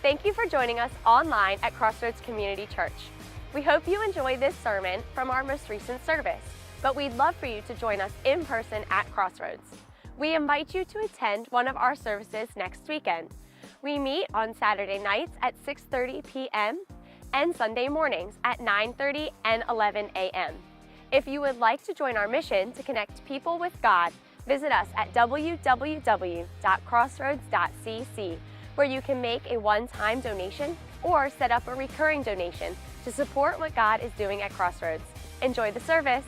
Thank you for joining us online at Crossroads Community Church. We hope you enjoy this sermon from our most recent service, but we'd love for you to join us in person at Crossroads. We invite you to attend one of our services next weekend. We meet on Saturday nights at 6:30 p.m. and Sunday mornings at 9:30 and 11 a.m. If you would like to join our mission to connect people with God, visit us at www.crossroads.cc, where you can make a one-time donation or set up a recurring donation to support what God is doing at Crossroads. Enjoy the service.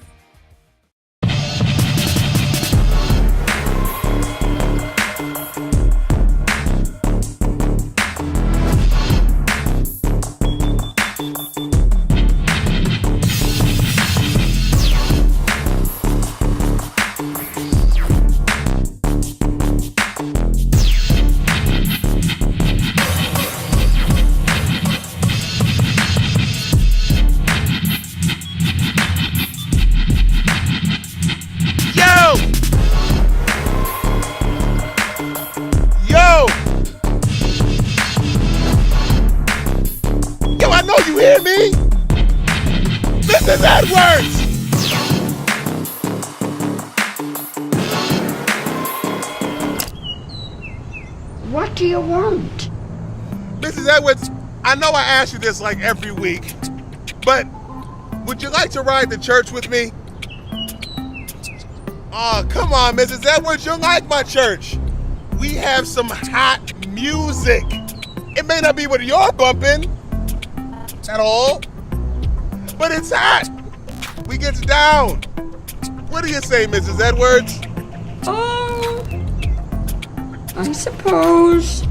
Mrs. Edwards! What do you want? Mrs. Edwards, I know I ask you this like every week, but would you like to ride to church with me? Oh, come on, Mrs. Edwards, you like my church. We have some hot music. It may not be what you're bumping at all, but it's hot. We gets down. What do you say, Mrs. Edwards? Oh, I suppose.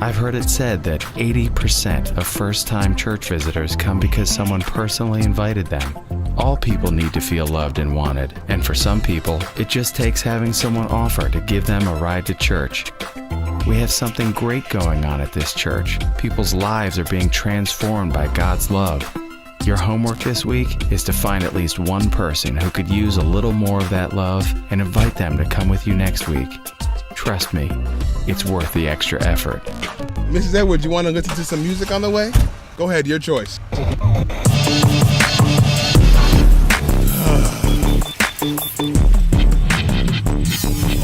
I've heard it said that 80% of first-time church visitors come because someone personally invited them. All people need to feel loved and wanted, and for some people, it just takes having someone offer to give them a ride to church. We have something great going on at this church. People's lives are being transformed by God's love. Your homework this week is to find at least one person who could use a little more of that love and invite them to come with you next week. Trust me, it's worth the extra effort. Mrs. Edwards, you want to listen to some music on the way? Go ahead, your choice.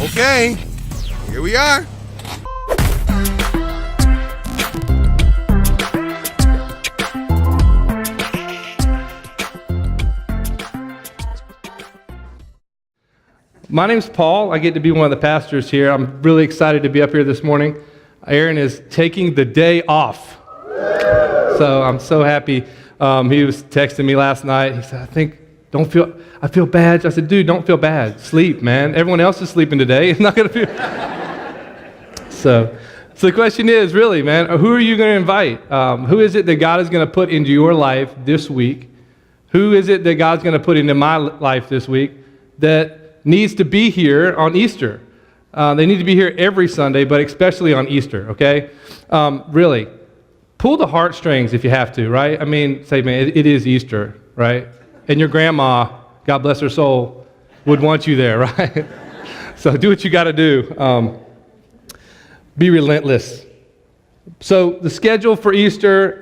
Okay, here we are. My name's Paul. I get to be one of the pastors here. I'm really excited to be up here this morning. Aaron is taking the day off. So I'm so happy. He was texting me last night. He said, I feel bad. I said, dude, don't feel bad. Sleep, man. Everyone else is sleeping today. It's not going to feel... So the question is, really, man, who are you going to invite? Who is it that God is going to put into your life this week? Who is it that God's going to put into my life this week that needs to be here on Easter? They need to be here every Sunday, but especially on Easter, okay? Really, pull the heartstrings if you have to, right? I mean, say, man, it is Easter, right? And your grandma, God bless her soul, would want you there, right? So do what you got to do. Be relentless. So the schedule for Easter,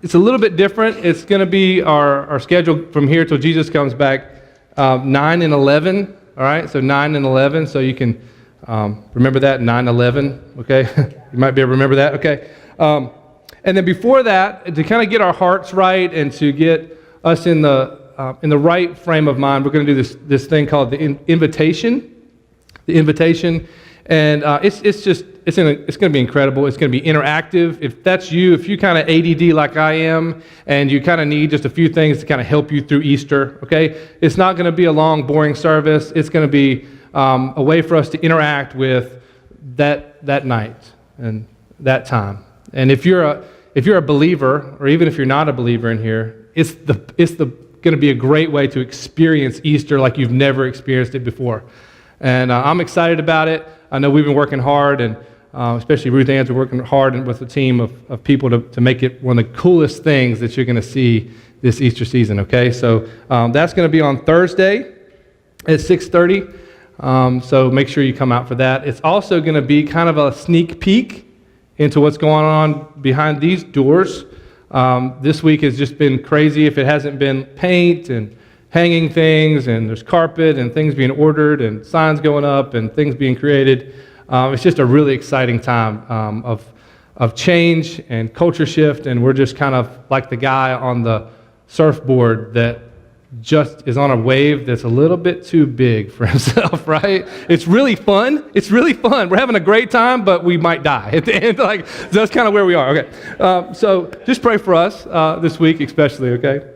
it's a little bit different. It's going to be our schedule from here till Jesus comes back. 9 and 11, all right? So 9 and 11, so you can remember that, 9/11, okay? You might be able to remember that, okay? And then before that, to kind of get our hearts right and to get us in the right frame of mind, we're going to do this thing called the invitation. The invitation, and it's going to be incredible. It's going to be interactive. If that's you, if you kind of ADD like I am, and you kind of need just a few things to kind of help you through Easter, okay? It's not going to be a long, boring service. It's going to be a way for us to interact with that night and that time. And if you're a believer, or even if you're not a believer in here, it's going to be a great way to experience Easter like you've never experienced it before. And I'm excited about it. I know we've been working hard, and especially Ruth Ann's been working hard with a team of people to make it one of the coolest things that you're going to see this Easter season, okay? So that's going to be on Thursday at 6:30. So make sure you come out for that. It's also going to be kind of a sneak peek into what's going on behind these doors. This week has just been crazy. If it hasn't been paint and hanging things, and there's carpet and things being ordered and signs going up and things being created, it's just a really exciting time of change and culture shift, and we're just kind of like the guy on the surfboard that just is on a wave that's a little bit too big for himself, right? It's really fun. It's really fun. We're having a great time, but we might die at the end. Like, that's kind of where we are. Okay. So just pray for us this week, especially, okay?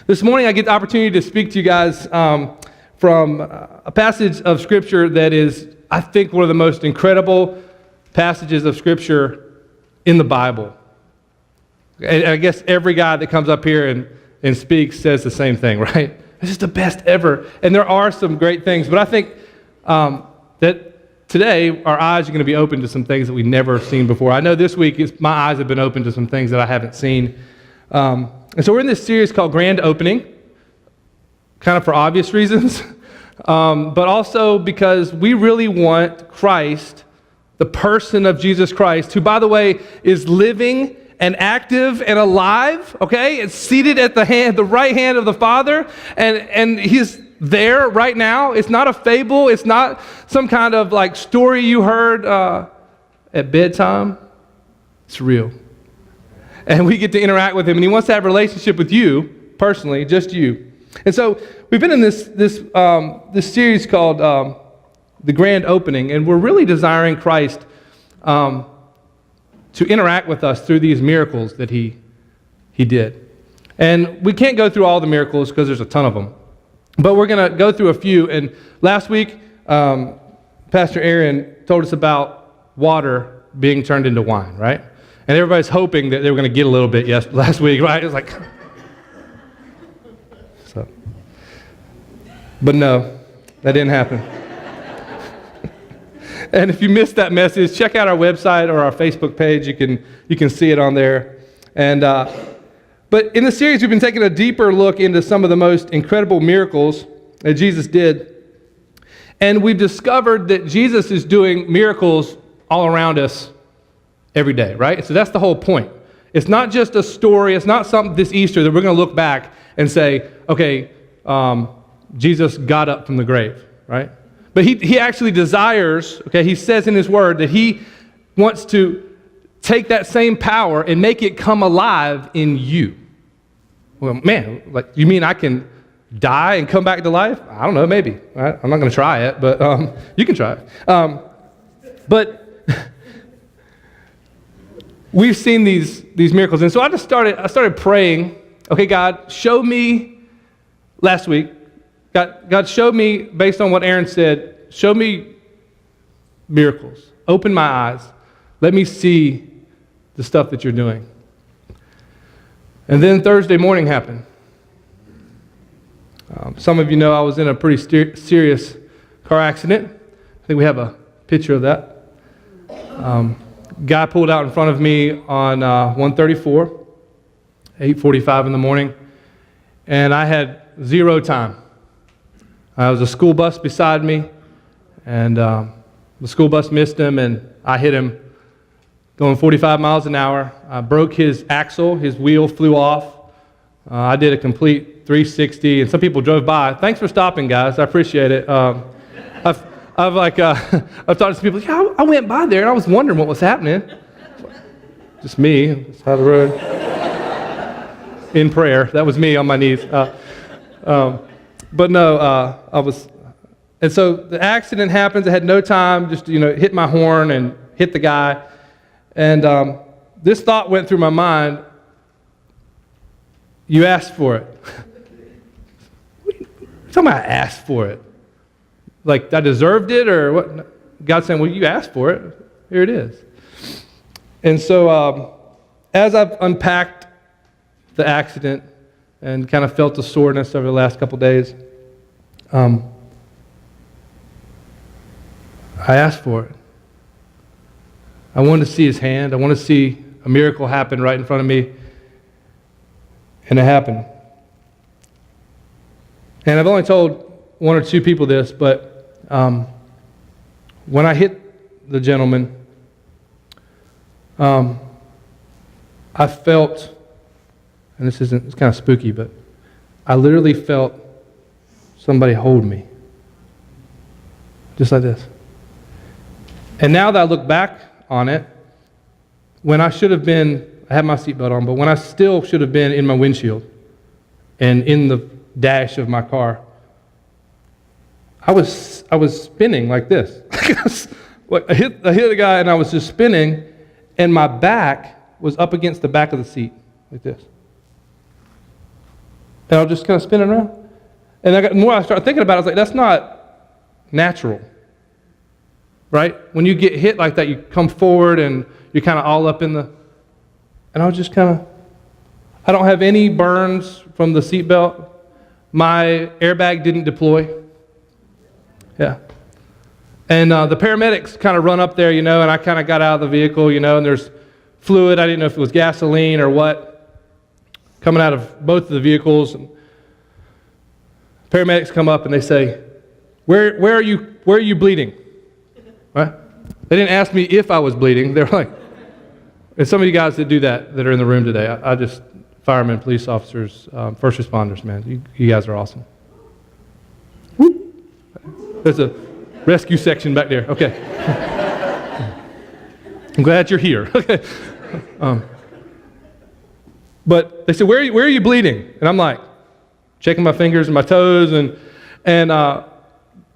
This morning, I get the opportunity to speak to you guys from a passage of Scripture that is, I think, one of the most incredible passages of Scripture in the Bible. And I guess every guy that comes up here and speaks says the same thing, right? This is the best ever. And there are some great things, but I think that today our eyes are going to be open to some things that we've never seen before. I know this week my eyes have been open to some things that I haven't seen. And so we're in this series called Grand Opening, kind of for obvious reasons, but also because we really want Christ, the person of Jesus Christ, who, by the way, is living and active and alive, okay? It's seated at the right hand of the Father, and he's there right now. It's not a fable. It's not some kind of like story you heard at bedtime. It's real. And we get to interact with him, and he wants to have a relationship with you, personally, just you. And so we've been in this series called The Grand Opening, and we're really desiring Christ to interact with us through these miracles that he did. And we can't go through all the miracles because there's a ton of them. But we're going to go through a few. And last week, Pastor Aaron told us about water being turned into wine, right? And everybody's hoping that they were going to get a little bit last week, right? It was like... So. But no, that didn't happen. And if you missed that message, check out our website or our Facebook page. You can see it on there. And but in the series, we've been taking a deeper look into some of the most incredible miracles that Jesus did. And we've discovered that Jesus is doing miracles all around us every day, right? So that's the whole point. It's not just a story. It's not something this Easter that we're going to look back and say, okay, Jesus got up from the grave, right? But he actually desires, okay, he says in his word that he wants to take that same power and make it come alive in you. Well, man, like, you mean I can die and come back to life? I don't know, maybe. Right? I'm not going to try it, but you can try it. But we've seen these miracles. And so I started praying, okay, God, show me last week. God, show me, based on what Aaron said, show me miracles. Open my eyes. Let me see the stuff that you're doing. And then Thursday morning happened. Some of you know I was in a pretty serious car accident. I think we have a picture of that. Guy pulled out in front of me on 134, 8:45 in the morning, and I had zero time. There was a school bus beside me, and the school bus missed him, and I hit him going 45 miles an hour. I broke his axle. His wheel flew off. I did a complete 360, and some people drove by. Thanks for stopping, guys. I appreciate it. I've talked to some people, yeah, I went by there, and I was wondering what was happening. Just me, side of the road. In prayer. That was me on my knees. But no, I was, and so the accident happens. I had no time, just, hit my horn and hit the guy. And this thought went through my mind, you asked for it. What are you talking about I asked for it? Like I deserved it or what? God's saying, well, you asked for it. Here it is. And so as I've unpacked the accident and kind of felt the soreness over the last couple days, I asked for it. I wanted to see his hand. I wanted to see a miracle happen right in front of me. And it happened. And I've only told one or two people this, but when I hit the gentleman, I felt, and it's kind of spooky, but I literally felt somebody hold me. Just like this. And now that I look back on it, when I should have been, I had my seatbelt on, but when I still should have been in my windshield and in the dash of my car, I was spinning like this. I hit a guy and I was just spinning, and my back was up against the back of the seat like this. And I was just kind of spinning around. And the more I started thinking about it, I was like, that's not natural. Right? When you get hit like that, you come forward and you're kind of all up in the... And I was just kind of... I don't have any burns from the seatbelt. My airbag didn't deploy. Yeah. And the paramedics kind of run up there, and I kind of got out of the vehicle, and there's fluid. I didn't know if it was gasoline or what, coming out of both of the vehicles. And paramedics come up and they say, where are you bleeding? Right? They didn't ask me if I was bleeding. They're like, and some of you guys that do that are in the room today, I just, firemen, police officers, first responders, man, you guys are awesome. Woo. There's a rescue section back there. Okay. I'm glad you're here. Okay. But they said, where are you bleeding? And I'm like, checking my fingers and my toes, and I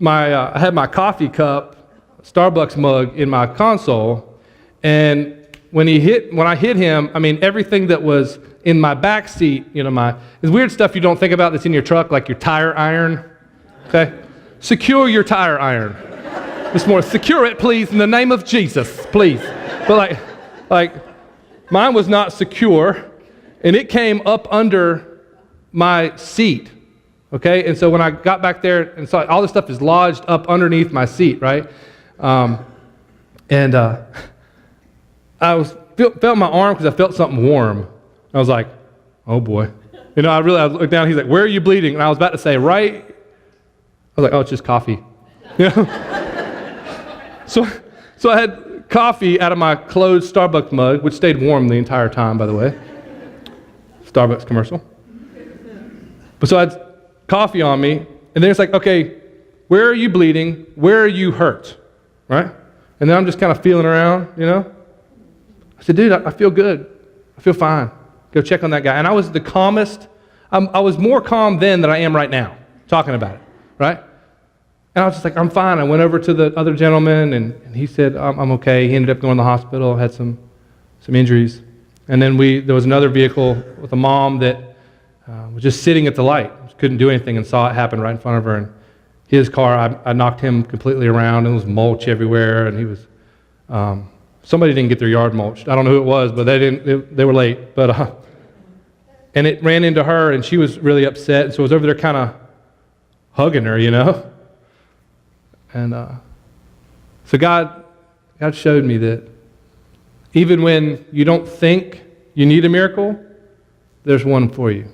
had my coffee cup, Starbucks mug in my console, and when I hit him, I mean, everything that was in my back seat, it's weird stuff you don't think about that's in your truck, like your tire iron, okay? Secure your tire iron. This morning, secure it, please, in the name of Jesus, please. But like mine was not secure, and it came up under my seat, okay? And so when I got back there and saw all this stuff is lodged up underneath my seat, right? I felt my arm because I felt something warm. I was like, oh boy. I looked down, he's like, where are you bleeding? And I was about to say, right. I was like, oh, it's just coffee. So I had coffee out of my closed Starbucks mug, which stayed warm the entire time, by the way. Starbucks commercial. But so I had coffee on me, and then it's like, okay, where are you bleeding? Where are you hurt? Right? And then I'm just kind of feeling around, I said, dude, I feel good. I feel fine. Go check on that guy. And I was the calmest. I was more calm then than I am right now, talking about it, right? And I was just like, I'm fine. I went over to the other gentleman, and he said, I'm okay. He ended up going to the hospital, had some injuries. And then there was another vehicle with a mom that was just sitting at the light, couldn't do anything, and saw it happen right in front of her. And his car, I knocked him completely around, and there was mulch everywhere, and he was... somebody didn't get their yard mulched. I don't know who it was, but they were late. But and it ran into her, and she was really upset, and so I was over there kind of hugging her, And so God showed me that even when you don't think you need a miracle, there's one for you.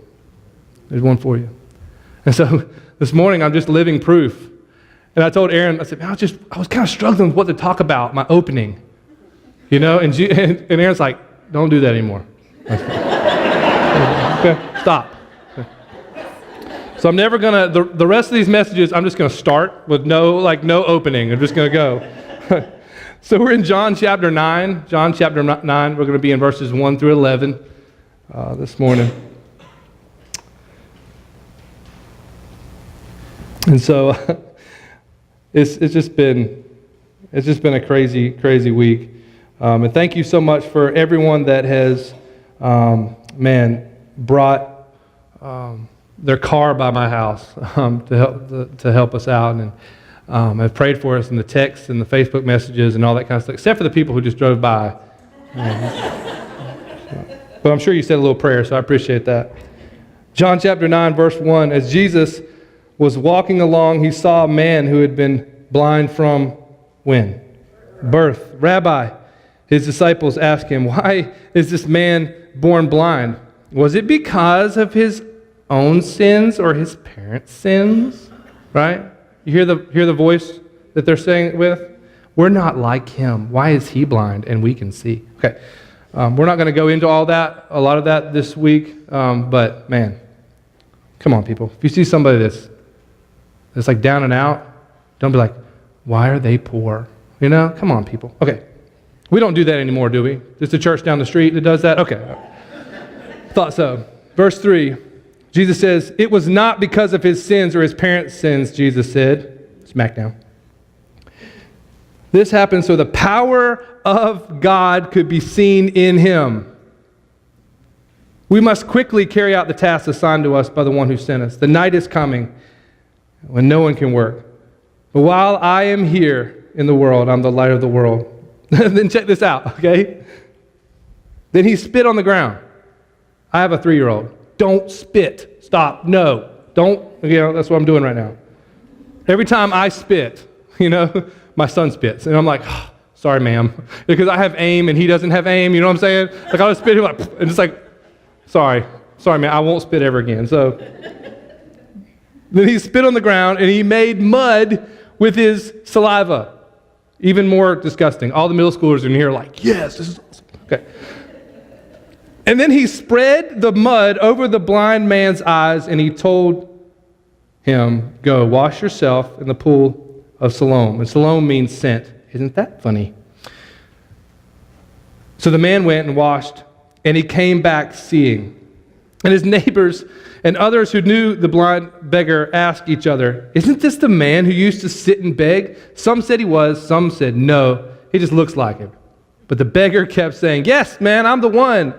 There's one for you. And so this morning, I'm just living proof. And I told Aaron, I said, I was kind of struggling with what to talk about, my opening. And Aaron's like, don't do that anymore. Okay, stop. Okay. So I'm never going to, the rest of these messages, I'm just going to start with no opening. I'm just going to go. So we're in John chapter 9. John chapter 9, we're going to be in verses 1 through 11 this morning. And so it's just been a crazy week. And thank you so much for everyone that has, brought their car by my house to help us out, and have prayed for us in the texts and the Facebook messages and all that kind of stuff, except for the people who just drove by. But I'm sure you said a little prayer, so I appreciate that. John chapter 9, verse 1, as Jesus was walking along, he saw a man who had been blind from when? Birth. Rabbi, his disciples asked him, why is this man born blind? Was it because of his own sins or his parents' sins? Right? You hear the voice that they're saying it with? We're not like him. Why is he blind and we can see? Okay, we're not going to go into a lot of that this week, but man, come on, people. If you see somebody that's like down and out, don't be like, why are they poor? You know, come on, people. Okay, we don't do that anymore, do we? Just a church down the street that does that? Okay, thought so. Verse 3, Jesus says, it was not because of his sins or his parents' sins, Jesus said. Smack down. This happened so the power of God could be seen in him. We must quickly carry out the task assigned to us by the one who sent us. The night is coming when no one can work. But while I am here in the world, I'm the light of the world. Then check this out, okay? Then he spit on the ground. I have a 3-year-old. Don't spit. Stop. No. Don't. You know, that's what I'm doing right now. Every time I spit, you know, my son spits. And I'm like, oh, sorry, ma'am. Because I have aim and he doesn't have aim. You know what I'm saying? Like, I'll spit, like, and it's like, sorry, man, I won't spit ever again. So then he spit on the ground and he made mud with his saliva. Even more disgusting. All the middle schoolers in here are like, yes, this is awesome. Okay. And then he spread the mud over the blind man's eyes and he told him, go, wash yourself in the pool of Siloam. And Siloam means sent. Isn't that funny? So the man went and washed, and he came back seeing. And his neighbors and others who knew the blind beggar asked each other, isn't this the man who used to sit and beg? Some said he was, some said no, he just looks like him. But the beggar kept saying, yes, man, I'm the one.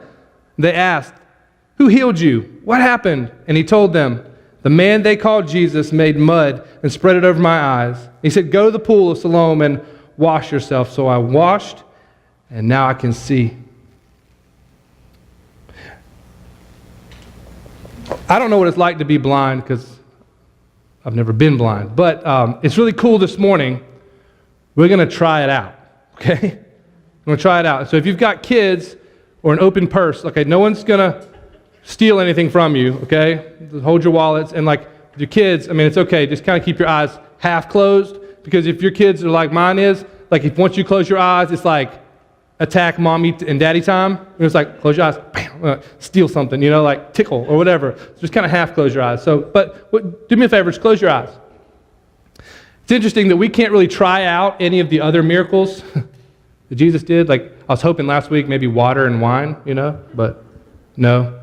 They asked, who healed you? What happened? And he told them, the man they called Jesus made mud and spread it over my eyes. He said, go to the pool of Siloam and wash yourself. So I washed, and now I can see. I don't know what it's like to be blind because I've never been blind. But it's really cool this morning. We're going to try it out, okay? We're going to try it out. So if you've got kids or an open purse, okay, no one's going to steal anything from you, okay? Just hold your wallets. And like with your kids, I mean, it's okay. Just kind of keep your eyes half closed because if your kids are like mine is, like if once you close your eyes, it's like attack mommy and daddy time. And it's like close your eyes, bam, steal something, you know, like tickle or whatever. So just kind of half close your eyes. So, but do me a favor, just close your eyes. It's interesting that we can't really try out any of the other miracles that Jesus did. Like I was hoping last week maybe water and wine, you know, but no.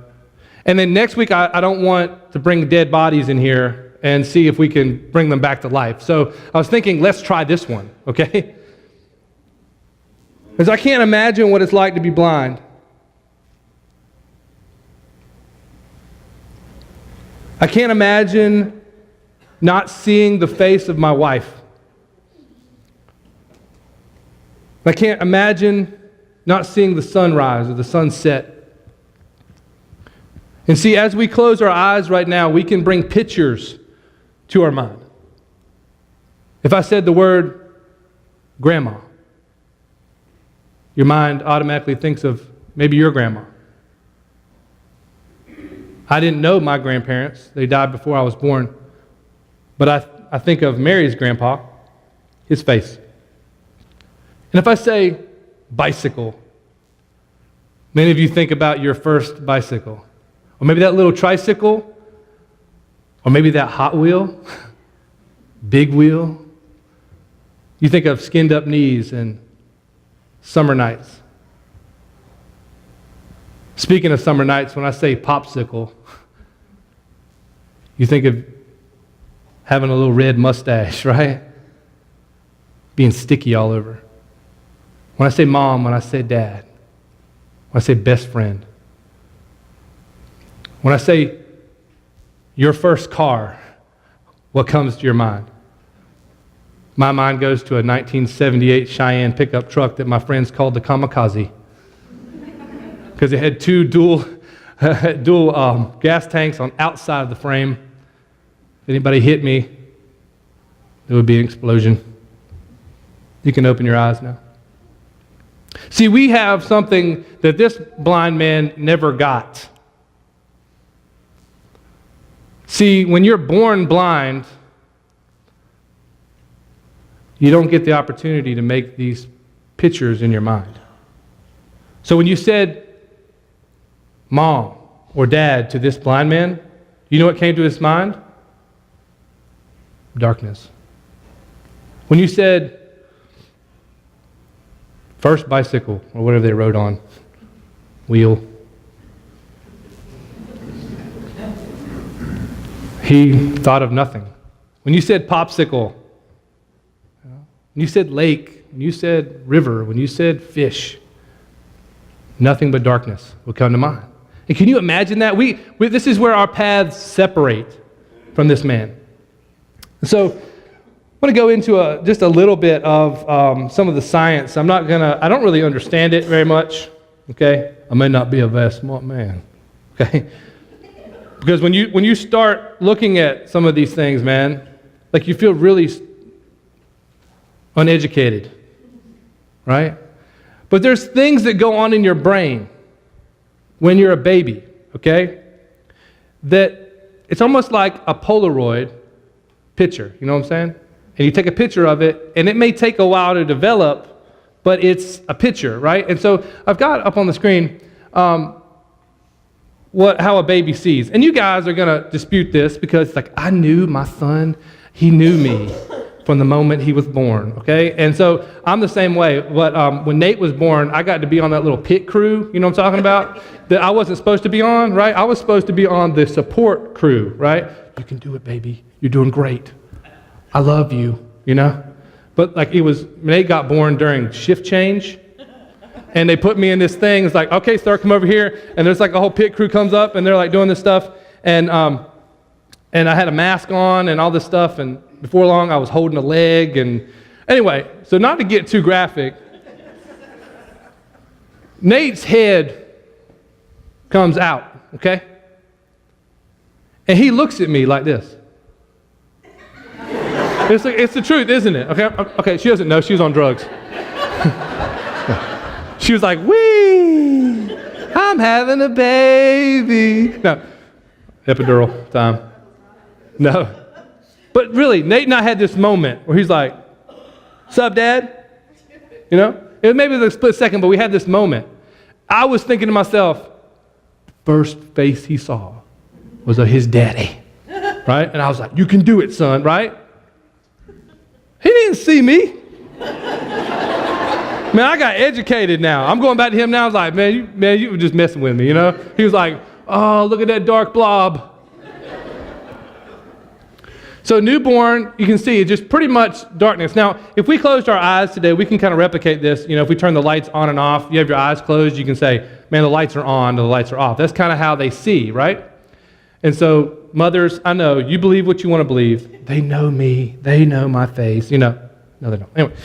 And then next week, I don't want to bring dead bodies in here and see if we can bring them back to life. So I was thinking, let's try this one, okay? Because I can't imagine what it's like to be blind. I can't imagine not seeing the face of my wife. I can't imagine not seeing the sunrise or the sunset. And see, as we close our eyes right now, we can bring pictures to our mind. If I said the word grandma, your mind automatically thinks of maybe your grandma. I didn't know my grandparents. They died before I was born. But I think of Mary's grandpa, his face. And if I say bicycle, many of you think about your first bicycle. Or maybe that little tricycle, or maybe that Hot Wheel, big wheel. You think of skinned up knees and summer nights. Speaking of summer nights, when I say popsicle, you think of having a little red mustache, right? Being sticky all over. When I say mom, when I say dad, when I say best friend, when I say your first car, what comes to your mind? My mind goes to a 1978 Cheyenne pickup truck that my friends called the Kamikaze because it had two dual gas tanks on outside of the frame. If anybody hit me, there would be an explosion. You can open your eyes now. See, we have something that this blind man never got. See, when you're born blind, you don't get the opportunity to make these pictures in your mind. So when you said mom or dad to this blind man, you know what came to his mind? Darkness. When you said first bicycle, or whatever they rode on, wheel, he thought of nothing. When you said popsicle, when you said lake, when you said river, when you said fish, nothing but darkness would come to mind. And can you imagine that? This is where our paths separate from this man. So I want to go into just a little bit of some of the science. I don't really understand it very much, okay? I may not be a very smart man, okay? Because when you start looking at some of these things, man, like you feel really uneducated, right? But there's things that go on in your brain when you're a baby, okay? That it's almost like a Polaroid picture, you know what I'm saying? And you take a picture of it, and it may take a while to develop, but it's a picture, right? And so I've got up on the screen how a baby sees. And you guys are going to dispute this because like I knew my son, he knew me from the moment he was born, okay? And so I'm the same way. But when Nate was born, I got to be on that little pit crew, you know what I'm talking about? That I wasn't supposed to be on, right? I was supposed to be on the support crew, right? You can do it, baby. You're doing great. I love you, you know? But like Nate got born during shift change, and they put me in this thing. It's like, okay, sir, come over here. And there's like a whole pit crew comes up, and they're like doing this stuff. And I had a mask on and all this stuff, and before long I was holding a leg. And anyway, so not to get too graphic, Nate's head comes out, okay? And he looks at me like this. It's the truth, isn't it? Okay, she doesn't know. She was on drugs. She was like, wee, I'm having a baby. No, epidural time. No. But really, Nate and I had this moment where he's like, sup, Dad? You know? It maybe was a split second, but we had this moment. I was thinking to myself, first face he saw was of his daddy, right? And I was like, you can do it, son, right? He didn't see me. Man, I got educated now. I'm going back to him now. I was like, man, you were just messing with me, you know? He was like, oh, look at that dark blob. So newborn, you can see it's just pretty much darkness. Now, if we closed our eyes today, we can kind of replicate this. You know, if we turn the lights on and off, you have your eyes closed, you can say, man, the lights are on, the lights are off. That's kind of how they see, right? And so mothers, I know, you believe what you want to believe. They know me. They know my face. You know, no, they don't. Anyway,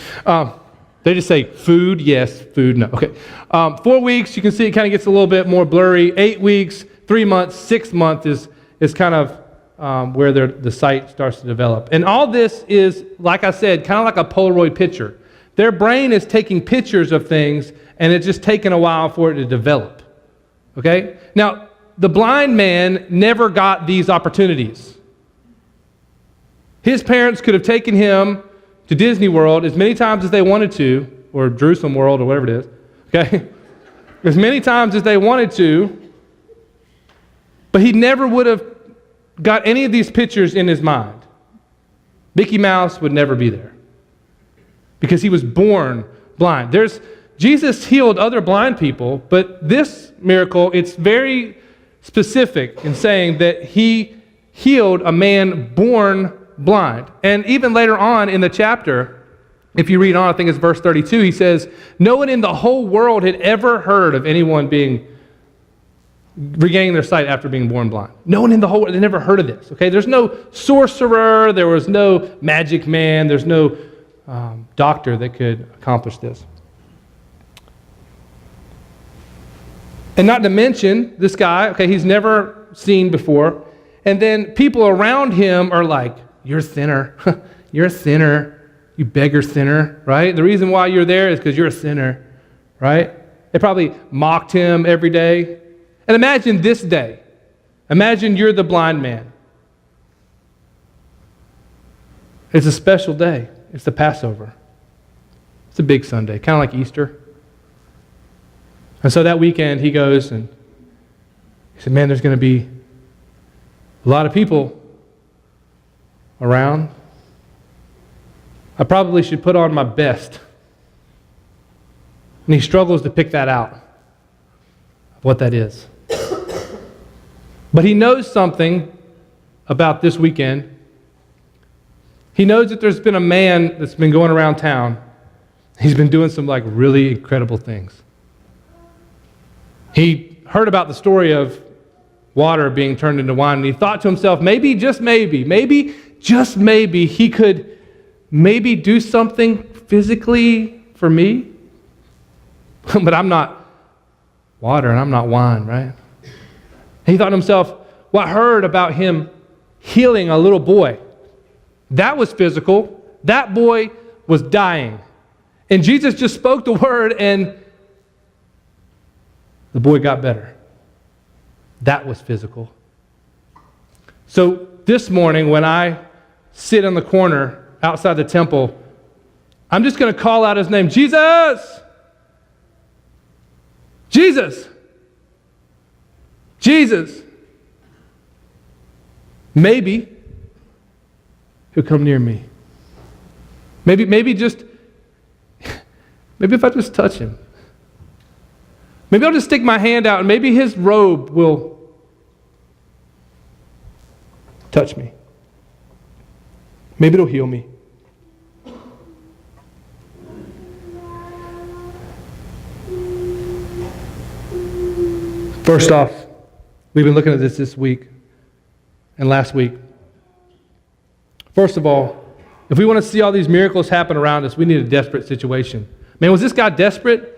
they just say food, yes, food, no. Okay. 4 weeks, you can see it kind of gets a little bit more blurry. 8 weeks, 3 months, 6 months is kind of where the sight starts to develop. And all this is, like I said, kind of like a Polaroid picture. Their brain is taking pictures of things, and it's just taking a while for it to develop. Okay? Now, the blind man never got these opportunities. His parents could have taken him to Disney World as many times as they wanted to, or Jerusalem World, or whatever it is, okay? As many times as they wanted to, but he never would have got any of these pictures in his mind. Mickey Mouse would never be there because he was born blind. Jesus healed other blind people, but this miracle, it's very specific in saying that he healed a man born blind. And even later on in the chapter, if you read on, I think it's verse 32, he says, no one in the whole world had ever heard of anyone regaining their sight after being born blind. No one in the whole world had never heard of this. Okay, there's no sorcerer, there was no magic man, there's no doctor that could accomplish this. And not to mention, this guy, okay, he's never seen before, and then people around him are like, you're a sinner. You're a sinner. You beggar sinner, right? The reason why you're there is because you're a sinner, right? They probably mocked him every day. And imagine this day. Imagine you're the blind man. It's a special day. it's the Passover. It's a big Sunday, kind of like Easter. And so that weekend he goes and he said, man, there's going to be a lot of people around. I probably should put on my best. And he struggles to pick that out, what that is. But he knows something about this weekend. He knows that there's been a man that's been going around town. He's been doing some really incredible things. He heard about the story of water being turned into wine, and he thought to himself, maybe, just maybe, he could maybe do something physically for me. But I'm not water and I'm not wine, right? He thought to himself, well, I heard about him healing a little boy. That was physical. That boy was dying. And Jesus just spoke the word and the boy got better. That was physical. So this morning when I sit in the corner outside the temple, I'm just going to call out his name, Jesus! Jesus! Jesus! Maybe he'll come near me. Maybe if I just touch him. Maybe I'll just stick my hand out and maybe his robe will touch me. Maybe it'll heal me. First off, we've been looking at this week and last week. First of all, if we want to see all these miracles happen around us, we need a desperate situation. Man, was this guy desperate?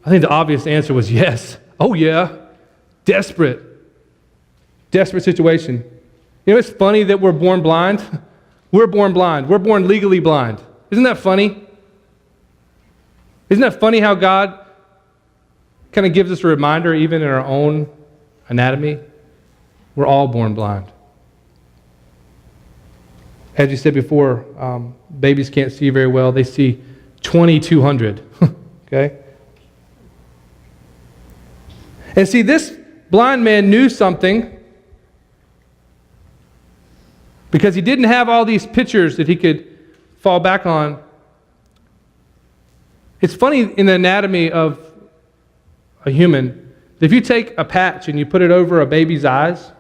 I think the obvious answer was yes. Oh yeah, desperate. Desperate situation. You know, it's funny that we're born blind. We're born blind. We're born legally blind. Isn't that funny? Isn't that funny how God kind of gives us a reminder even in our own anatomy? We're all born blind. As you said before, babies can't see very well. They see 20/200. Okay? And see, this blind man knew something because he didn't have all these pictures that he could fall back on. It's funny in the anatomy of a human, if you take a patch and you put it over a baby's eyes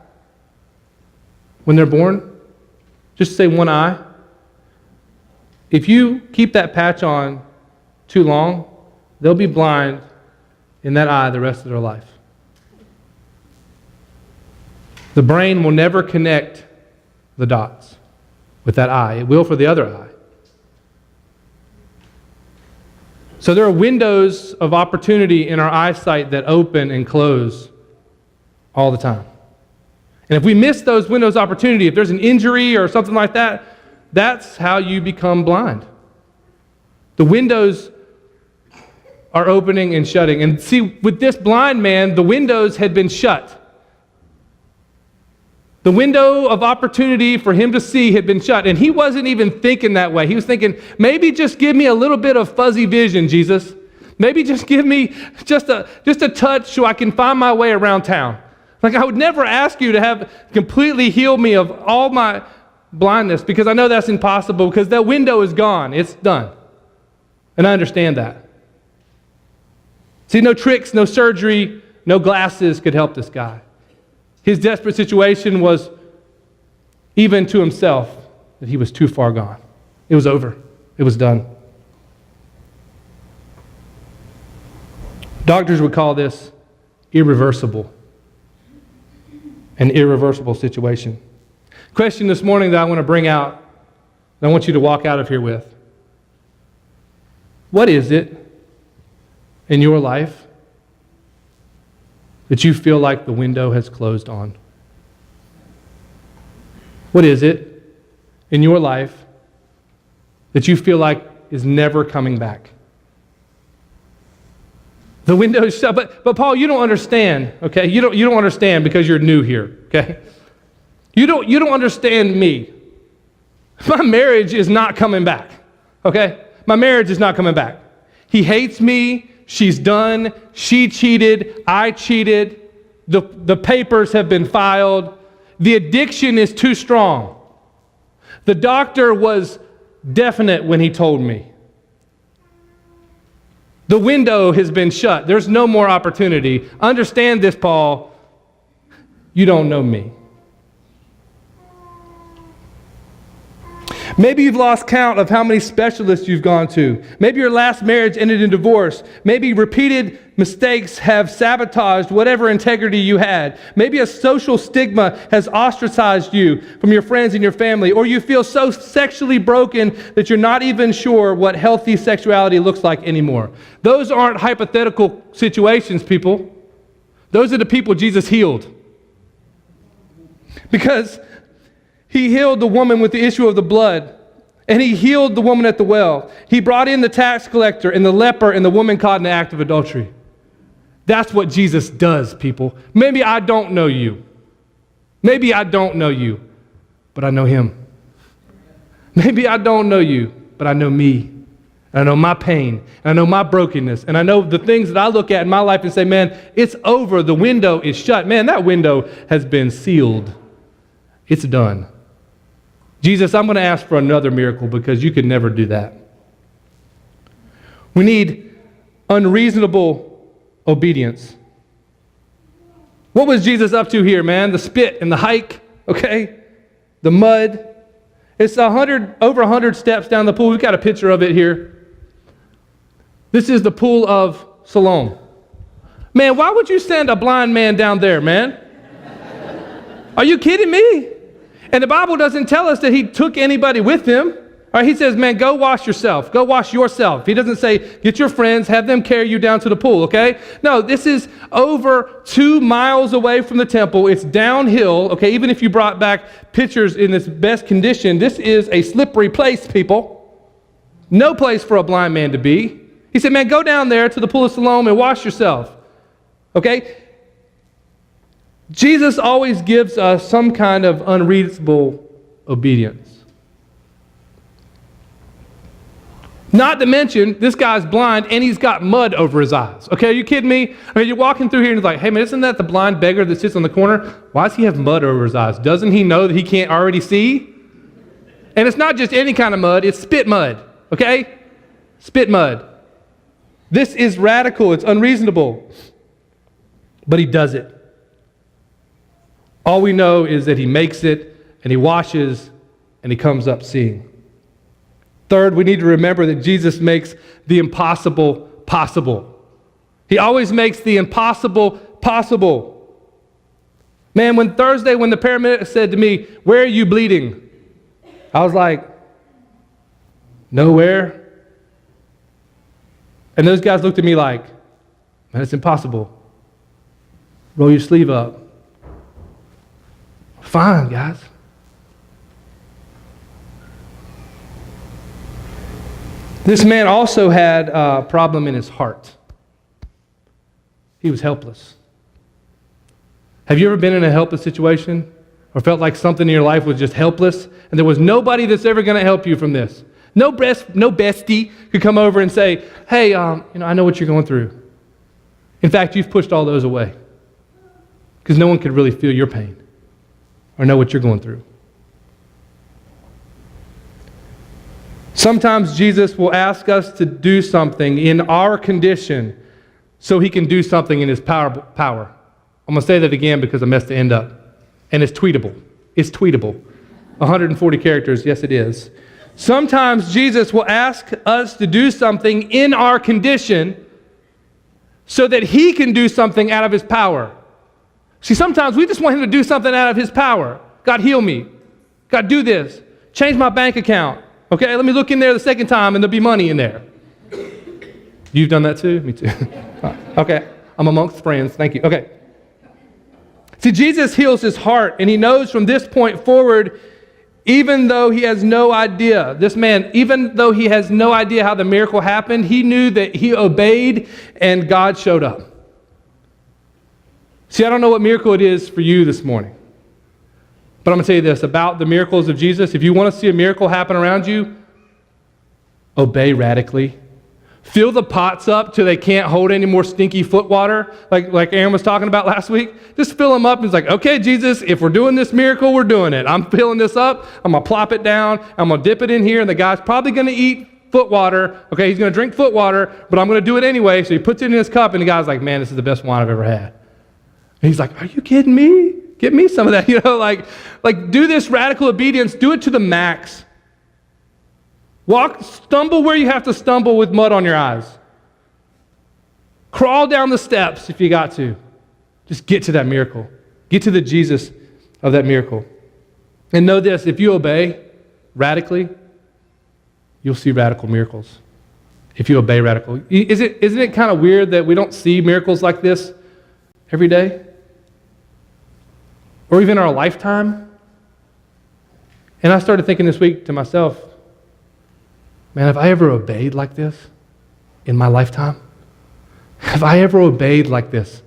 when they're born, just say one eye, if you keep that patch on too long, they'll be blind in that eye the rest of their life. The brain will never connect the dots with that eye. It will for the other eye. So there are windows of opportunity in our eyesight that open and close all the time. And if we miss those windows of opportunity, if there's an injury or something like that, that's how you become blind. The windows are opening and shutting. And see, with this blind man, the windows had been shut. The window of opportunity for him to see had been shut. And he wasn't even thinking that way. He was thinking, maybe just give me a little bit of fuzzy vision, Jesus. Maybe just give me just a touch so I can find my way around town. Like, I would never ask you to have completely healed me of all my blindness because I know that's impossible because that window is gone. It's done. And I understand that. See, no tricks, no surgery, no glasses could help this guy. His desperate situation was even to himself that he was too far gone. It was over. It was done. Doctors would call this irreversible. An irreversible situation. Question this morning that I want to bring out, that I want you to walk out of here with. What is it in your life that you feel like the window has closed on? What is it in your life that you feel like is never coming back? The window is shut, but Paul, you don't understand, okay? You don't understand because you're new here, okay? You don't understand me. My marriage is not coming back, okay? My marriage is not coming back. He hates me. She's done. She cheated. I cheated. The papers have been filed. The addiction is too strong. The doctor was definite when he told me. The window has been shut. There's no more opportunity. Understand this, Paul. You don't know me. Maybe you've lost count of how many specialists you've gone to. Maybe your last marriage ended in divorce. Maybe repeated mistakes have sabotaged whatever integrity you had. Maybe a social stigma has ostracized you from your friends and your family, or you feel so sexually broken that you're not even sure what healthy sexuality looks like anymore. Those aren't hypothetical situations, people. Those are the people Jesus healed. Because he healed the woman with the issue of the blood, and he healed the woman at the well. He brought in the tax collector and the leper and the woman caught in the act of adultery. That's what Jesus does, people. Maybe I don't know you. Maybe I don't know you, but I know him. Maybe I don't know you, but I know me. And I know my pain, and I know my brokenness, and I know the things that I look at in my life and say, man, it's over. The window is shut. Man, that window has been sealed. It's done. Jesus, I'm going to ask for another miracle because you could never do that. We need unreasonable obedience. What was Jesus up to here, man? The spit and the hike, okay? The mud. It's over 100 steps down the pool. We've got a picture of it here. This is the pool of Siloam. Man, why would you send a blind man down there, man? Are you kidding me? And the Bible doesn't tell us that he took anybody with him. All right, he says, man, go wash yourself. Go wash yourself. He doesn't say, get your friends, have them carry you down to the pool, okay? No, this is over 2 miles away from the temple. It's downhill, okay? Even if you brought back pictures in its best condition, this is a slippery place, people. No place for a blind man to be. He said, man, go down there to the pool of Siloam and wash yourself, okay? Jesus always gives us some kind of unreasonable obedience. Not to mention, this guy's blind and he's got mud over his eyes. Okay, are you kidding me? I mean, you're walking through here and it's like, hey man, isn't that the blind beggar that sits on the corner? Why does he have mud over his eyes? Doesn't he know that he can't already see? And it's not just any kind of mud, it's spit mud. Okay? Spit mud. This is radical, it's unreasonable. But he does it. All we know is that he makes it, and he washes, and he comes up seeing. Third, we need to remember that Jesus makes the impossible possible. He always makes the impossible possible. Man, when the paramedic said to me, where are you bleeding? I was like, nowhere. And those guys looked at me like, man, it's impossible. Roll your sleeve up. Fine, guys. This man also had a problem in his heart. He was helpless. Have you ever been in a helpless situation or felt like something in your life was just helpless and there was nobody that's ever going to help you from this? No bestie could come over and say, hey, I know what you're going through. In fact, you've pushed all those away because no one could really feel your pain or know what you're going through. Sometimes Jesus will ask us to do something in our condition so he can do something in his power. I'm going to say that again because I messed the end up. And it's tweetable. It's tweetable. 140 characters, yes it is. Sometimes Jesus will ask us to do something in our condition so that he can do something out of his power. See, sometimes we just want him to do something out of his power. God, heal me. God, do this. Change my bank account. Okay, let me look in there the second time and there'll be money in there. You've done that too? Me too. Okay, I'm amongst friends. Thank you. Okay. See, Jesus heals his heart and he knows from this point forward, even though he has no idea, this man, even though he has no idea how the miracle happened, he knew that he obeyed and God showed up. See, I don't know what miracle it is for you this morning. But I'm going to tell you this about the miracles of Jesus. If you want to see a miracle happen around you, obey radically. Fill the pots up till they can't hold any more stinky foot water, like Aaron was talking about last week. Just fill them up and it's like, okay, Jesus, if we're doing this miracle, we're doing it. I'm filling this up. I'm going to plop it down. I'm going to dip it in here, and the guy's probably going to eat foot water. Okay, he's going to drink foot water, but I'm going to do it anyway. So he puts it in his cup, and the guy's like, man, this is the best wine I've ever had. And he's like, are you kidding me? Get me some of that. Like do this radical obedience. Do it to the max. Stumble where you have to stumble with mud on your eyes. Crawl down the steps if you got to. Just get to that miracle. Get to the Jesus of that miracle. And know this, if you obey radically, you'll see radical miracles. If you obey radical. Isn't it kind of weird that we don't see miracles like this every day? Or even in our lifetime? And I started thinking this week to myself, man, have I ever obeyed like this in my lifetime? Have I ever obeyed like this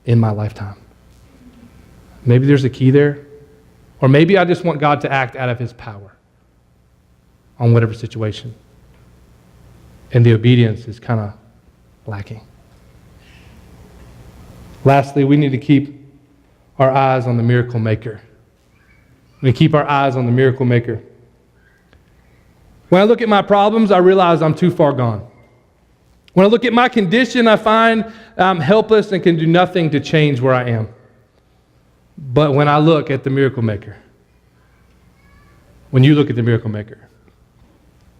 in my lifetime? Maybe there's a key there. Or maybe I just want God to act out of his power on whatever situation. And the obedience is kind of lacking. Lastly, we need to keep our eyes on the miracle maker. We keep our eyes on the miracle maker. When I look at my problems, I realize I'm too far gone. When I look at my condition, I find I'm helpless and can do nothing to change where I am. But when I look at the miracle maker, when you look at the miracle maker,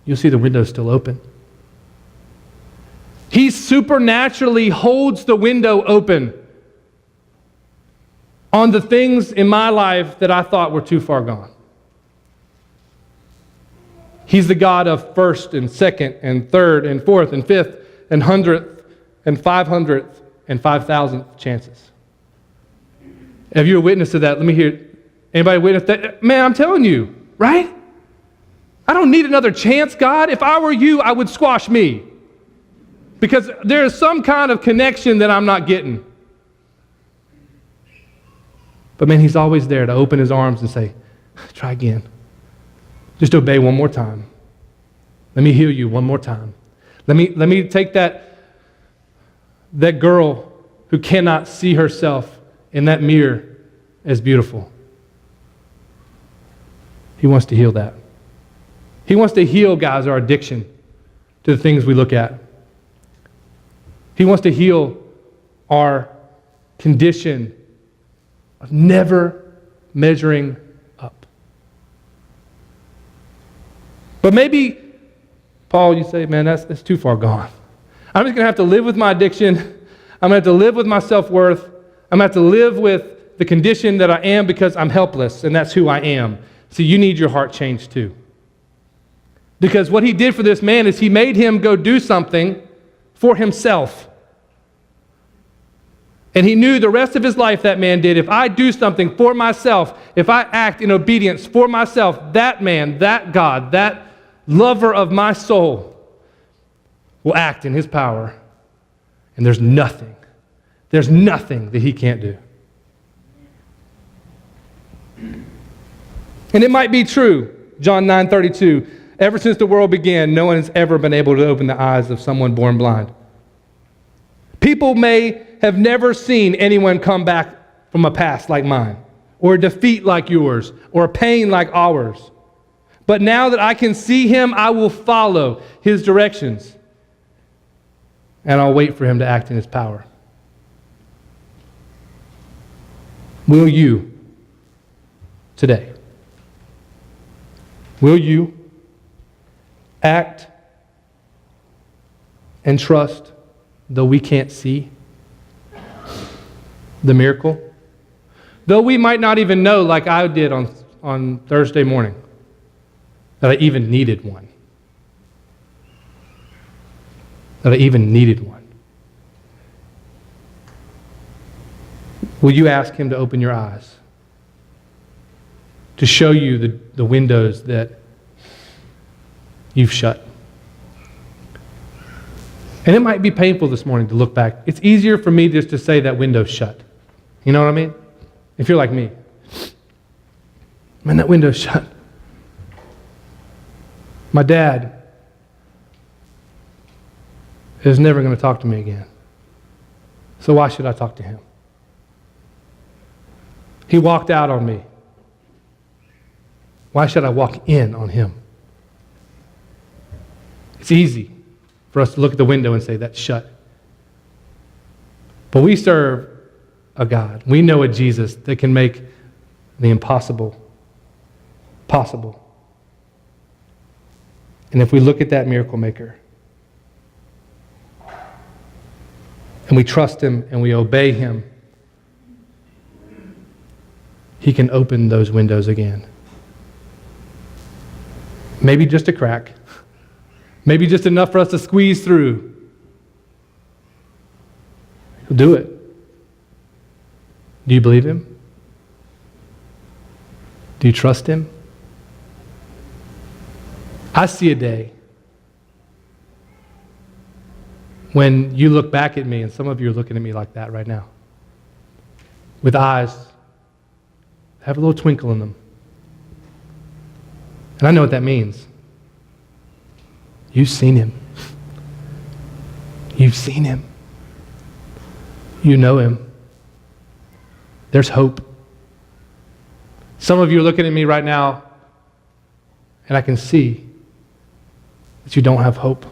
you'll see the window's still open. He supernaturally holds the window open on the things in my life that I thought were too far gone. He's the God of first and second and third and fourth and fifth and 100th and 500th and 5,000th chances. Have you a witness to that? Let me hear. Anybody witness that? Man, I'm telling you, right? I don't need another chance, God. If I were you, I would squash me. Because there is some kind of connection that I'm not getting. But man, he's always there to open his arms and say, try again. Just obey one more time. Let me heal you one more time. Let me take that girl who cannot see herself in that mirror as beautiful. He wants to heal that. He wants to heal, guys, our addiction to the things we look at. He wants to heal our condition of never measuring up. But maybe, Paul, you say, man, that's too far gone. I'm just going to have to live with my addiction. I'm going to have to live with my self-worth. I'm going to have to live with the condition that I am because I'm helpless, and that's who I am. So you need your heart changed too. Because what he did for this man is he made him go do something for himself. And he knew the rest of his life, that man did, if I do something for myself, if I act in obedience for myself, that man, that God, that lover of my soul will act in his power. And there's nothing that he can't do. And it might be true, John 9:32, ever since the world began, no one has ever been able to open the eyes of someone born blind. People may have never seen anyone come back from a past like mine, or a defeat like yours, or a pain like ours. But now that I can see him, I will follow his directions. And I'll wait for him to act in his power. Will you today? Will you act and trust, though we can't see the miracle? Though we might not even know, like I did on Thursday morning, that I even needed one. That I even needed one. Will you ask him to open your eyes? To show you the windows that you've shut. And it might be painful this morning to look back. It's easier for me just to say that window's shut. You know what I mean? If you're like me. Man, that window's shut. My dad is never going to talk to me again. So why should I talk to him? He walked out on me. Why should I walk in on him? It's easy for us to look at the window and say, that's shut. But we serve a God. We know a Jesus that can make the impossible possible. And if we look at that miracle maker, and we trust him and we obey him, he can open those windows again. Maybe just a crack. Maybe just enough for us to squeeze through. He'll do it. Do you believe him? Do you trust him? I see a day when you look back at me, and some of you are looking at me like that right now, with eyes that have a little twinkle in them. And I know what that means. You've seen him. You've seen him. You know him. There's hope. Some of you are looking at me right now, and I can see that you don't have hope.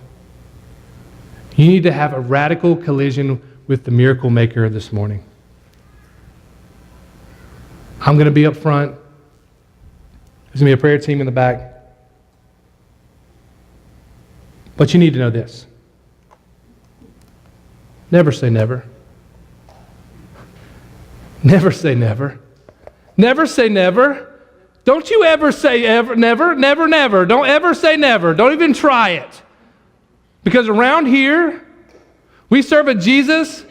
You need to have a radical collision with the miracle maker this morning. I'm going to be up front. There's going to be a prayer team in the back. But you need to know this. Never say never. Never say never. Never say never. Don't you ever say ever, never, never, never. Don't ever say never. Don't even try it. Because around here, we serve a Jesus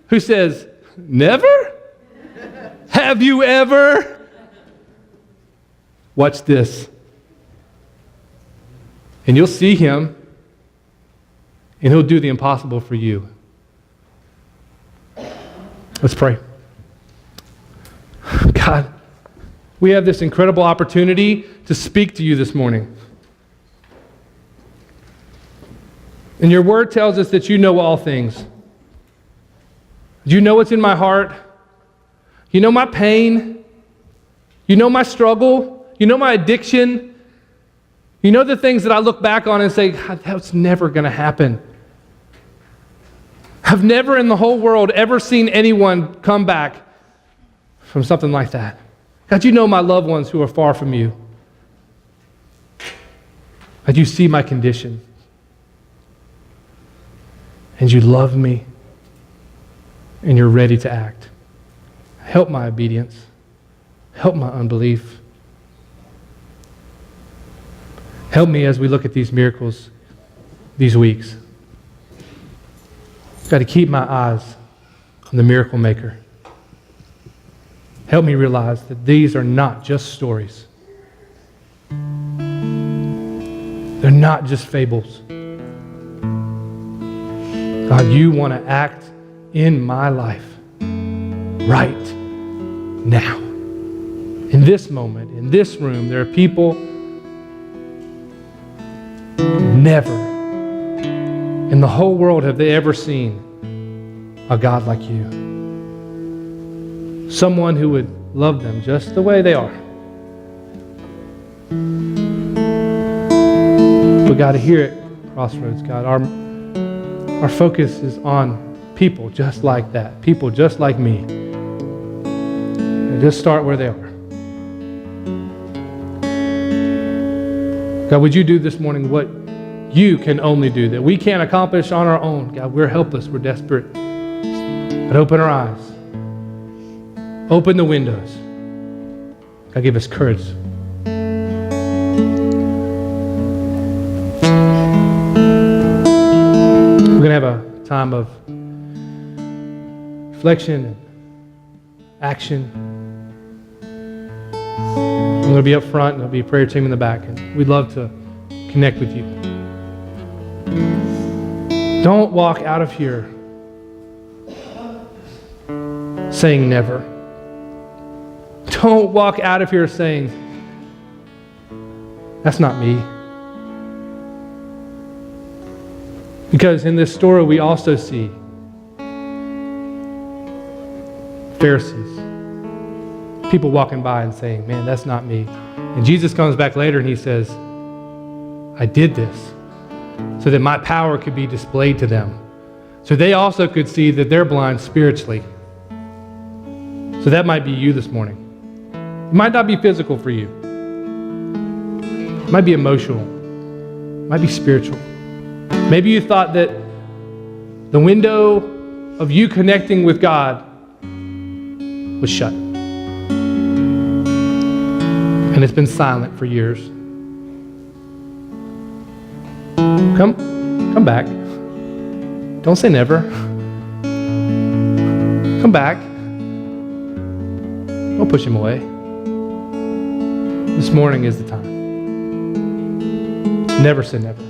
who says, never? Have you ever? Watch this. And you'll see him, and he'll do the impossible for you. Let's pray. God, we have this incredible opportunity to speak to you this morning. And your word tells us that you know all things. You know what's in my heart. You know my pain. You know my struggle. You know my addiction. You know the things that I look back on and say, God, that's never going to happen. I've never in the whole world ever seen anyone come back from something like that. God, you know my loved ones who are far from you. God, you see my condition. And you love me. And you're ready to act. Help my obedience. Help my unbelief. Help me as we look at these miracles these weeks. I've got to keep my eyes on the miracle maker. Help me realize that these are not just stories. They're not just fables. God, you want to act in my life right now. In this moment, in this room, there are people never in the whole world have they ever seen a God like you. Someone who would love them just the way they are. We got to hear it, Crossroads, God. Our focus is on people just like that, people just like me. And just start where they are. God, would you do this morning what you can only do, that we can't accomplish on our own? God, we're helpless, we're desperate. But open our eyes. Open the windows. God, give us courage. We're going to have a time of reflection and action. I'm going to be up front, and there'll be a prayer team in the back, and we'd love to connect with you. Don't walk out of here saying never. Don't walk out of here saying, That's not me. Because in this story, we also see Pharisees, people walking by and saying, man, that's not me. And Jesus comes back later and he says, I did this so that my power could be displayed to them. So they also could see that they're blind spiritually. So that might be you this morning. It might not be physical for you. It might be emotional. It might be spiritual. Maybe you thought that the window of you connecting with God was shut. And it's been silent for years. Come back. Don't say never. Come back. Don't push him away. This morning is the time. Never say never.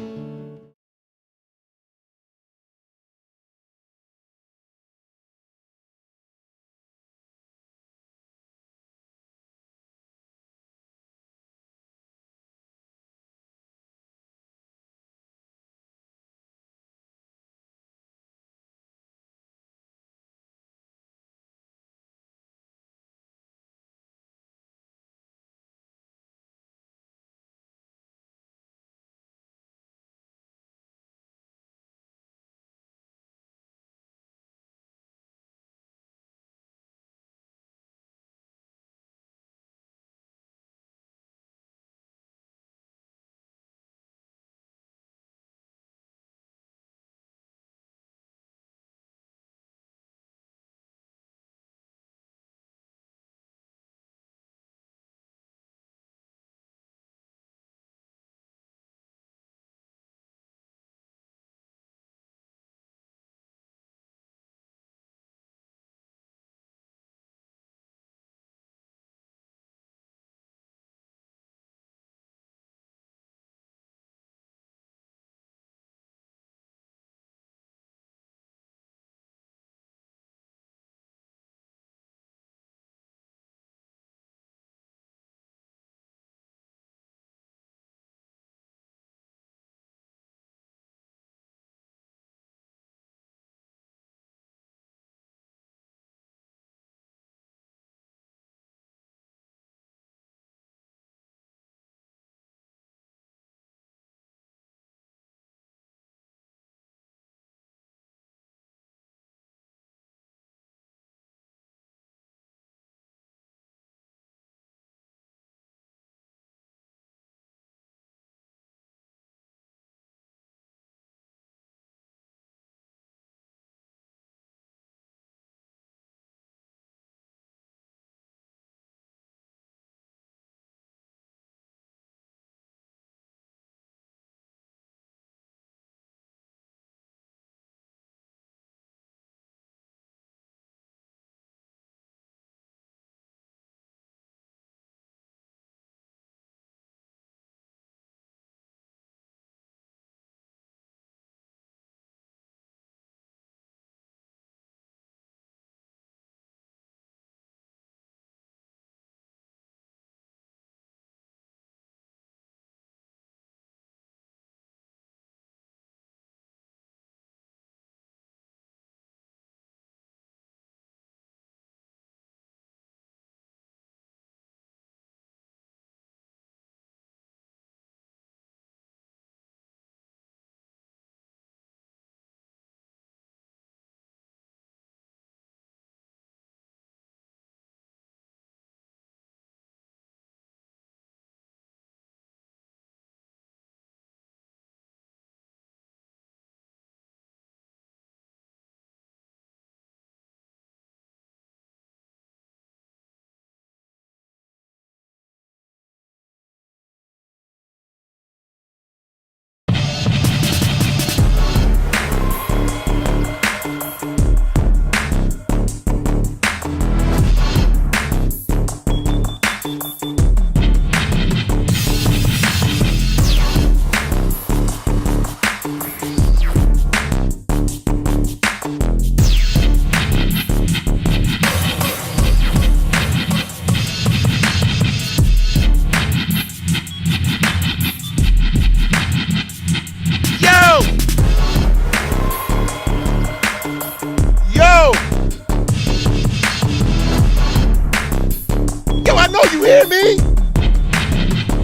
me?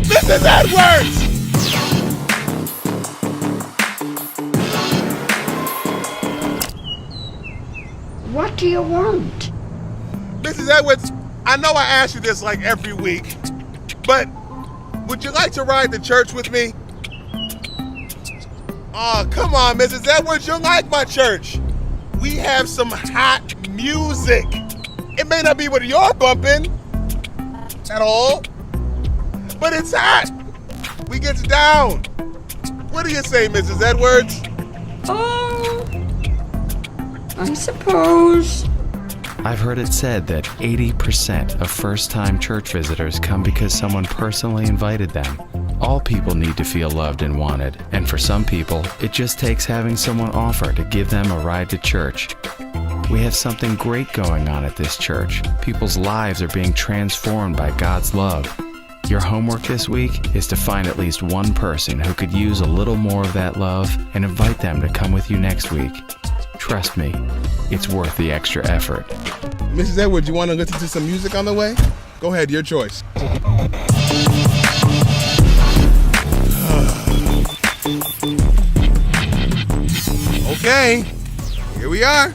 Mrs. Edwards! What do you want? Mrs. Edwards, I know I ask you this like every week, but would you like to ride to church with me? Oh, come on, Mrs. Edwards, you'll like my church. We have some hot music. It may not be what you're bumping at all, but it's hot. We get down. What do you say, Mrs. Edwards? Oh, I suppose. I've heard it said that 80% of first-time church visitors come because someone personally invited them. All people need to feel loved and wanted, and for some people, it just takes having someone offer to give them a ride to church. We have something great going on at this church. People's lives are being transformed by God's love. Your homework this week is to find at least one person who could use a little more of that love and invite them to come with you next week. Trust me, it's worth the extra effort. Mrs. Edwards, you want to listen to some music on the way? Go ahead, your choice. Okay, here we are.